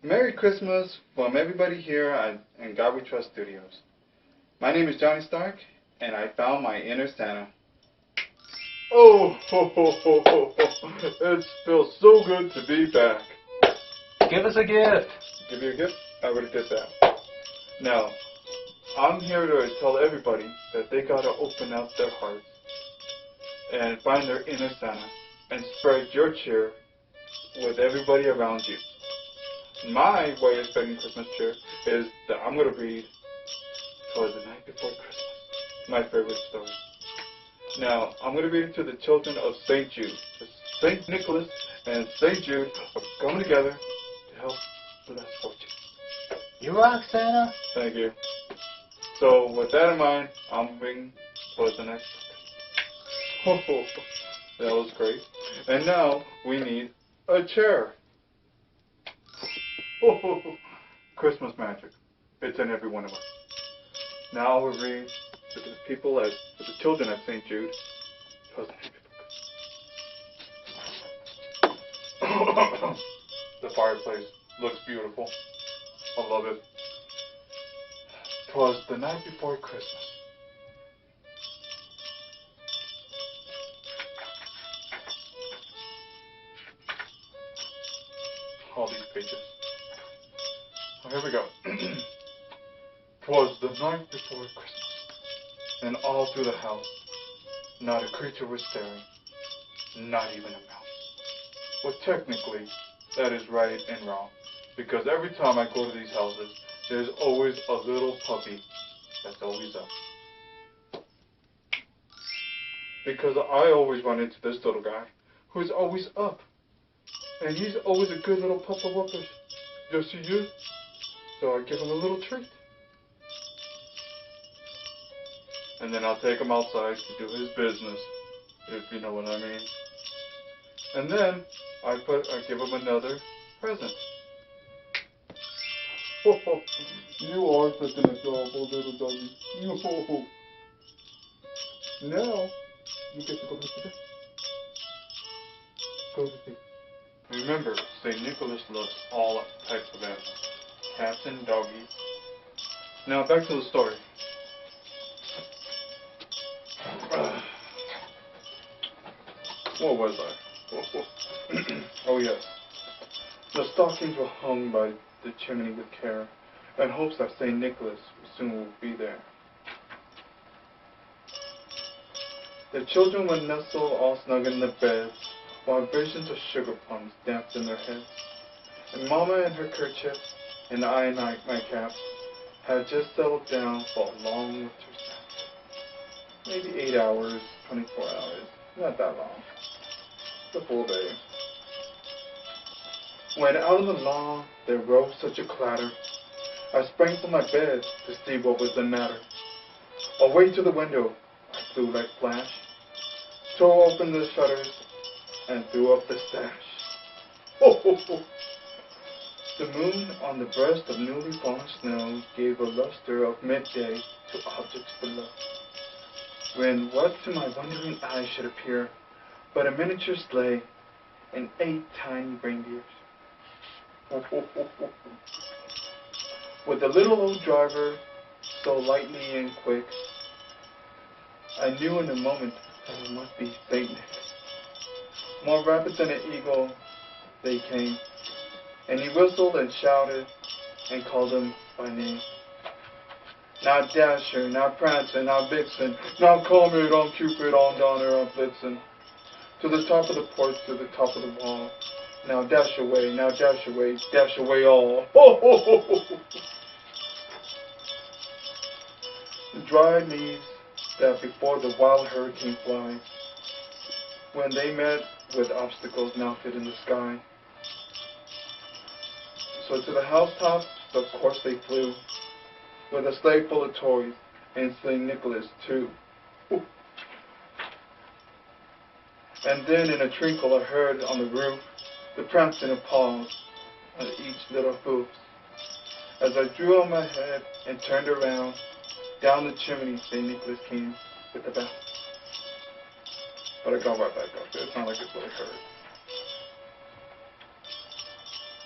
Merry Christmas from everybody here at God We Trust Studios. My name is Johnny Stark, and I found my inner Santa. Oh, ho, ho, ho, ho, ho. It feels so good to be back. Give us a gift. Give you a gift? I already did that. Now, I'm here to tell everybody that they gotta open up their hearts and find their inner Santa and spread your cheer with everybody around you. My way of spending Christmas cheer is that I'm going to read Twas the Night Before Christmas, my favorite story. Now, I'm going to read it to the children of St. Jude. St. Nicholas and St. Jude are coming together to help bless fortune. You rock, Santa. Thank you. So, with that in mind, I'm reading Twas the Night Before Christmas. That was great. And now, we need a chair. Christmas magic. It's in every one of us. Now we'll read to the people to the children at St. Jude. The fireplace looks beautiful. I love it. 'Twas the night before Christmas. All these pages. Oh, here we go. 'Twas the night before Christmas, and all through the house, not a creature was stirring, not even a mouse. Well, technically, that is right and wrong, because every time I go to these houses, there's always a little puppy that's always up. Because I always run into this little guy who's always up, and he's always a good little papa whooper. Just he is. So I give him a little treat. And then I'll take him outside to do his business, if you know what I mean. And then I give him another present. You are such an adorable little doggy. Now you get to go to bed. Go to bed. Remember, St. Nicholas loves all types of animals. Cats and doggies. Now back to the story. What was I? Oh yes. The stockings were hung by the chimney with care, in hopes that St. Nicholas soon will be there. The children would nestle all snug in the beds, while visions of sugar plums danced in their heads. And Mama in her kerchief and I in my cap had just settled down for a long winter nap. Maybe 8 hours, 24 hours, not that long. The full day. When out on the lawn there rose such a clatter, I sprang from my bed to see what was the matter. Away to the window I flew like flash, tore open the shutters, and threw up the sash. Ho, ho, ho. The moon on the breast of newly fallen snow gave a luster of midday to objects below, when what to my wondering eyes should appear but a miniature sleigh and 8 tiny reindeers. Ho, ho, ho, ho. With the little old driver so lightly and quick, I knew in a moment that it must be Saint Nick. More rapid than an eagle they came, and he whistled and shouted and called them by name. Now Dasher, now Prancer, now Vixen, now Comet, on Cupid, on Donner, on Blitzen. To the top of the porch, to the top of the wall. Now dash away all. Ho, ho, ho, ho, ho. The dry leaves that before the wild hurricane fly, when they met with obstacles mounted in the sky. So to the housetops, of course they flew, with a sleigh full of toys, and St. Nicholas too. Ooh. And then in a twinkle I heard on the roof the prancing of paws on each little hoof. As I drew on my head and turned around, down the chimney St. Nicholas came with a bell. But I got right back up. It's not like it's what I heard.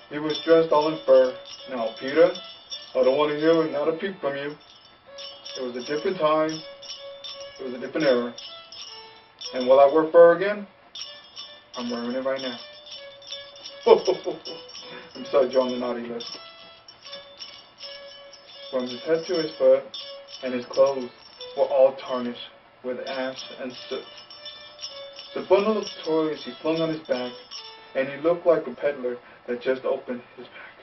He was dressed all in fur. Now, Peter, I don't want to hear not a peep from you. It was a different time. It was a different era. And will I wear fur again? I'm wearing it right now. I'm sorry, John the naughty list. From his head to his foot, and his clothes were all tarnished with ash and soot. The bundle of toys he flung on his back, and he looked like a peddler that just opened his pack.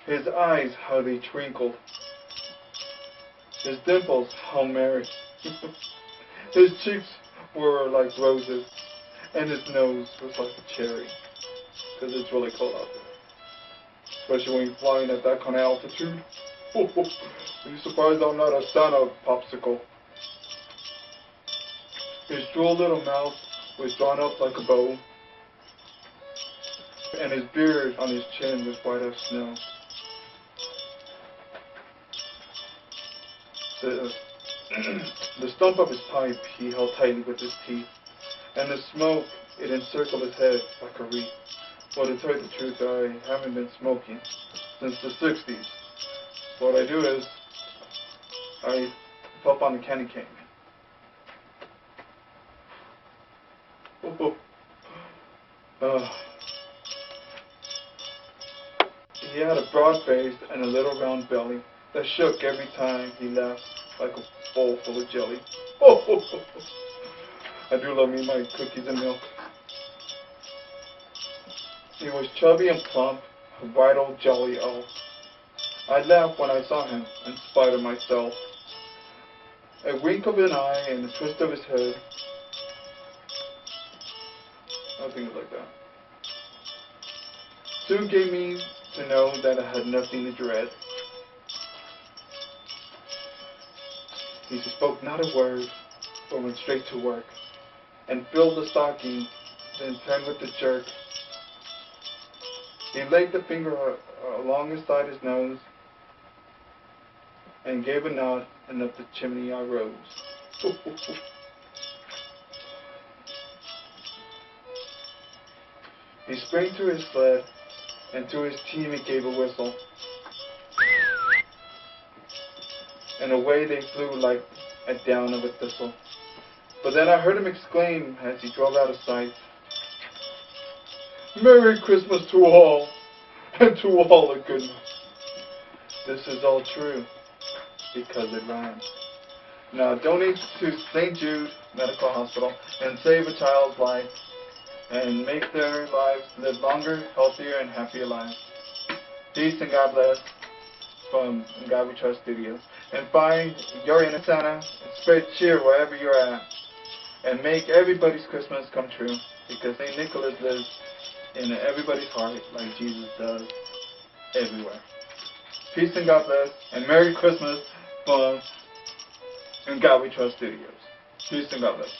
His eyes, how they twinkled. His dimples, how merry. His cheeks were like roses, and his nose was like a cherry. Because it's really cold out there. Especially when you're flying at that kind of altitude. Are you surprised I'm not a Santa popsicle? His droll little mouth was drawn up like a bow, and his beard on his chin was white as snow. The stump of his pipe he held tightly with his teeth, and the smoke, it encircled his head like a wreath. Well, to tell you the truth, I haven't been smoking since the 60s. What I do is, I puff on the candy cane. He had a broad face and a little round belly that shook every time he laughed like a bowl full of jelly. I do love me my cookies and milk. He was chubby and plump, a bright old jolly elf. I laughed when I saw him, in spite of myself. A wink of an eye and a twist of his head. Nothing like that. Soon gave me to know that I had nothing to dread. He spoke not a word, but went straight to work, and filled the stocking, then turned with a jerk. He laid the finger along inside his nose, and gave a nod, and up the chimney I rose. He sprang to his sled, and to his team he gave a whistle. And away they flew like a down of a thistle. But then I heard him exclaim as he drove out of sight, "Merry Christmas to all, and to all a good night." This is all true, because it rhymes. Now donate to St. Jude Medical Hospital and save a child's life, and make their lives live longer, healthier, and happier lives. Peace and God bless from God We Trust Studios. And find your inner Santa and spread cheer wherever you're at. And make everybody's Christmas come true, because St. Nicholas lives in everybody's heart like Jesus does everywhere. Peace and God bless, and Merry Christmas from God We Trust Studios. Peace and God bless.